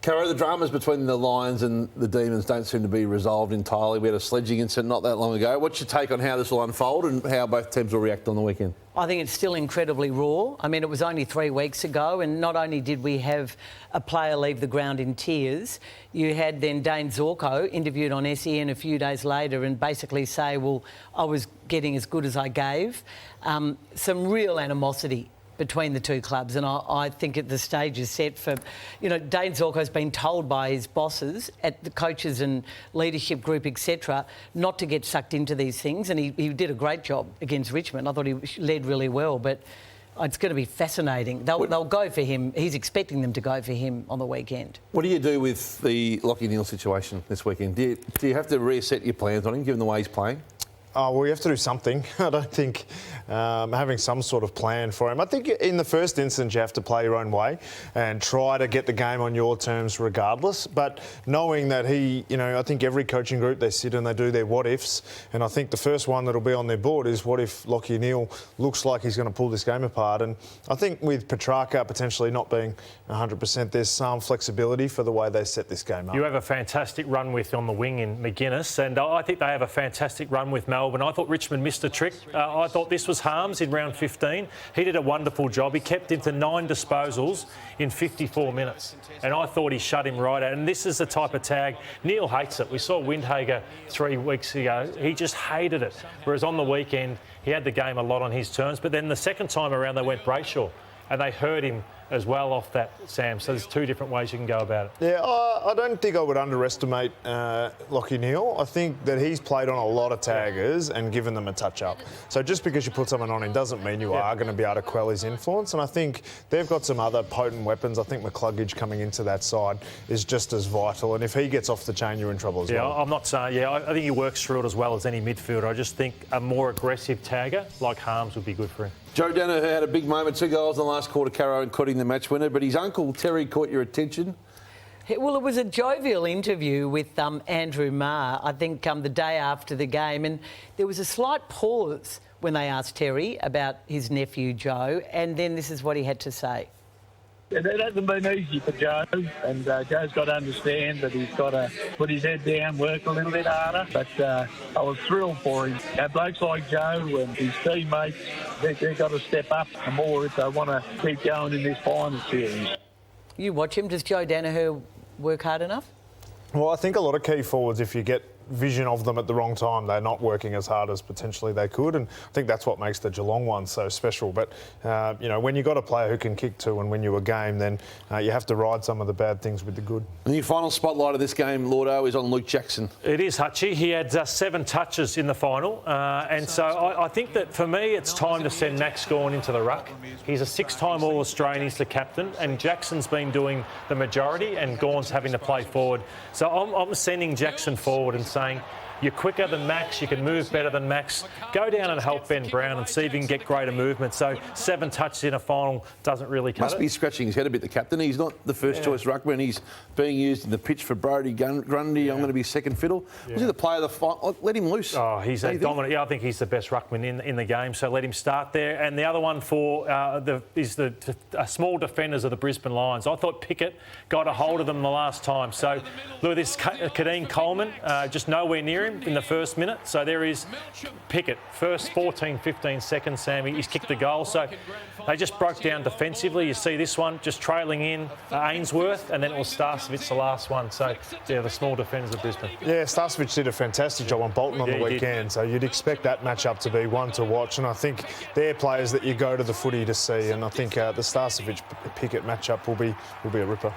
Caro, the dramas between the Lions and the Demons don't seem to be resolved entirely. We had a sledging incident not that long ago. What's your take on how this will unfold and how both teams will react on the weekend? I think it's still incredibly raw. I mean, it was only 3 weeks ago, and not only did we have a player leave the ground in tears, you had then Dayne Zorko interviewed on SEN a few days later and basically say, well, I was getting as good as I gave. Some real animosity between the two clubs, and I think the stage is set for, Dayne Zorko's been told by his bosses at the coaches and leadership group, etc., not to get sucked into these things, and he did a great job against Richmond. I thought he led really well, but it's going to be fascinating. They'll go for him. He's expecting them to go for him on the weekend. What do you do with the Lachie Neale situation this weekend? Do you have to reset your plans on him, given the way he's playing? Oh, well, you have to do something. I don't think having some sort of plan for him. I think in the first instance you have to play your own way and try to get the game on your terms regardless. But knowing that I think every coaching group, they sit and they do their what-ifs. And I think the first one that'll be on their board is what if Lachie Neale looks like he's going to pull this game apart. And I think with Petrarca potentially not being 100%, there's some flexibility for the way they set this game up. You have a fantastic run with on the wing in McGuinness, and I think they have a fantastic run with Melbourne. I thought Richmond missed a trick. I thought this was Harms in round 15. He did a wonderful job. He kept him to 9 disposals in 54 minutes. And I thought he shut him right out. And this is the type of tag. Neale hates it. We saw Windhager 3 weeks ago. He just hated it. Whereas on the weekend, he had the game a lot on his terms. But then the second time around, they went Brayshaw. And they hurt him as well off that, Sam. So there's 2 different ways you can go about it. Yeah, I don't think I would underestimate Lachie Neale. I think that he's played on a lot of taggers and given them a touch-up. So just because you put someone on him doesn't mean you are going to be able to quell his influence. And I think they've got some other potent weapons. I think McCluggage coming into that side is just as vital. And if he gets off the chain, you're in trouble as well. I'm not saying, I think he works through it as well as any midfielder. I just think a more aggressive tagger like Harms would be good for him. Joe Danaher had a big moment, 2 goals in the last quarter, Caro, including the match winner, but his uncle Terry caught your attention. Well, it was a jovial interview with Andrew Marr, I think the day after the game, and there was a slight pause when they asked Terry about his nephew Joe, and then this is what he had to say. It hasn't been easy for Joe, and Joe's got to understand that he's got to put his head down, work a little bit harder. But I was thrilled for him. Blokes like Joe and his teammates, they've got to step up more if they want to keep going in this final series. You watch him. Does Joe Danaher work hard enough? Well, I think a lot of key forwards, if you get vision of them at the wrong time, they're not working as hard as potentially they could, and I think that's what makes the Geelong one so special. But when you've got a player who can kick 2 and win you a game, then you have to ride some of the bad things with the good. And your final spotlight of this game, Lordo, is on Luke Jackson. It is, Hutchie. He had 7 touches in the final, and so I think that for me it's time to send Max Gawn into the ruck. He's a 6-time All-Australian, he's the captain, and Jackson's been doing the majority and Gawn's having to play forward. So I'm sending Jackson forward and saying, you're quicker than Max, you can move better than Max. Go down and help Ben Brown and see if you can get greater movement. So 7 touches in a final doesn't really cut it. Must be scratching his head a bit, the captain. He's not the first choice ruckman. He's being used in the pitch for Brodie Grundy. I'm going to be second fiddle. Was he the player of the final? Let him loose. Oh, he's a dominant. Yeah, I think he's the best ruckman in the game. So let him start there. And the other one for the small defenders of the Brisbane Lions. I thought Pickett got a hold of them the last time. So look at this, Kadeem Coleman, just nowhere near him in the first minute. So there is Pickett, first 14, 15 seconds, Sammy, he's kicked the goal. So they just broke down defensively. You see this one just trailing in Ainsworth, and then it was Starcevic the last one. So, yeah, the small defenders of Brisbane. Yeah, Starcevic did a fantastic job on Bolton on the weekend. So you'd expect that matchup to be one to watch. And I think they're players that you go to the footy to see. And I think the Starcevic-Pickett matchup will be a ripper.